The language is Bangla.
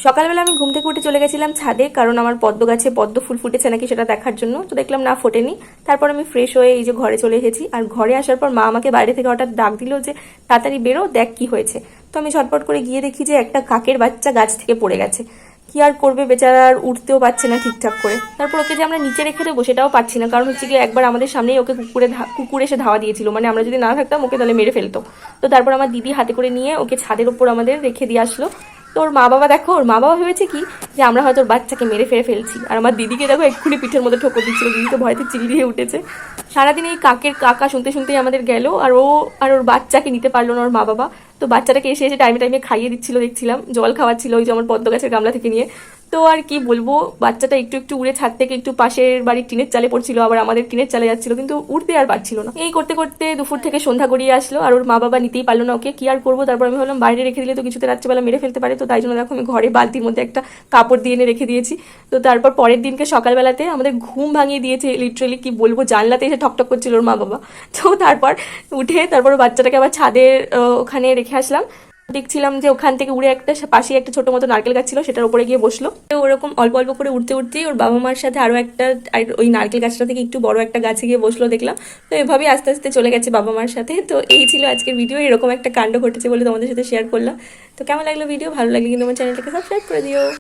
সকালবেলা আমি ঘুম থেকে উঠে চলে গেছিলাম ছাদে, কারণ আমার পদ্ম গাছে পদ্ম ফুল ফুটেছে নাকি সেটা দেখার জন্য। তো দেখলাম না, ফোটেনি। তারপর আমি ফ্রেশ হয়ে এই যে ঘরে চলে এসেছি। আর ঘরে আসার পর মা আমাকে বাইরে থেকে হঠাৎ ডাক দিল যে তাড়াতাড়ি বেরো, দেখ কি হয়েছে। তো আমি ঝটপট করে গিয়ে দেখি যে একটা কাকের বাচ্চা গাছ থেকে পড়ে গেছে। কি আর করবে, বেচারা আর উঠতেও পারছে না ঠিকঠাক করে। তারপর ওকে যে আমরা নিচে রেখে দেবো সেটাও পাচ্ছি না, কারণ হচ্ছে কি একবার আমাদের সামনেই ওকে কুকুর এসে ধাওয়া দিয়েছিল, মানে আমরা যদি না থাকতাম ওকে তাহলে মেরে ফেলতো। তো তারপর আমার দিদি হাতে করে নিয়ে ওকে ছাদের উপর আমাদের রেখে দিয়ে আসলো। তো ওর মা বাবা দেখো, ওর মা বাবা ভেবেছে কি যে আমরা হয়তো ওর বাচ্চাকে মেরে ফেলছি। আর আমার দিদিকে দেখো এক্ষুনি পিঠের মধ্যে ঠোকর দিচ্ছিল, দিদি তো ভয়তে চিল্লিয়ে উঠেছে। সারাদিন এই কাকের কাকা শুনতে শুনতেই আমাদের গেল। আর ওর বাচ্চাকে নিতে পারলো না ওর মা বাবা। তো বাচ্চাটাকে এসে এসে টাইমে টাইমে খাইয়ে দিচ্ছিল, দেখছিলাম জল খাওয়াচ্ছিল ওই যে আমার পদ্ম গাছের গামলা থেকে নিয়ে। তো আর কি বলবো, বাচ্চাটা একটু একটু উড়ে ছাদ থেকে একটু পাশের বাড়ির টিনের চালে পড়ছিল, আবার আমাদের টিনের চালে যাচ্ছিল, কিন্তু উঠতে আর পারছিল না। এই করতে করতে দুপুর থেকে সন্ধ্যা গড়িয়ে আসলো, আর ওর মা বাবা নিতেই পারলো না ওকে। কি আর করবো, তারপর আমি ভাবলাম বাইরে রেখে দিলে তো কিছুতে রাত্রিবেলা মেরে ফেলতে পারে। তো তাই জন্য দেখো আমি ঘরে বালতির মধ্যে একটা কাপড় দিয়ে এনে রেখে দিয়েছি। তো তারপর পরের দিনকে সকালবেলাতে আমাদের ঘুম ভাঙিয়ে দিয়েছে লিটারেলি, কি বলবো, জানলাতে এসে ঠকঠক করছিল ওর মা বাবা। তো তারপর উঠে তারপর বাচ্চাটাকে আবার ছাদের ওখানে রেখে আসলাম। দেখছিলাম যে ওখান থেকে উড়ে একটা পাশে একটা ছোট মতো নারকেল গাছ ছিল, সেটার উপরে গিয়ে বসলো। তো ওরকম অল্প অল্প করে উঠতে উঠতেই ওর বাবা মার সাথে আরো একটা, ওই নারকেল গাছটা থেকে একটু বড় একটা গাছে গিয়ে বসলো দেখলাম। তো এভাবেই আস্তে আস্তে চলে গেছে বাবা মার সাথে। তো এই ছিল আজকের ভিডিও, এরকম একটা কাণ্ড ঘটেছে বলে তোমাদের সাথে শেয়ার করলাম। তো কেমন লাগলো ভিডিও? ভালো লাগলে কিন্তু আমার চ্যানেলটাকে সাবস্ক্রাইব করে দিও।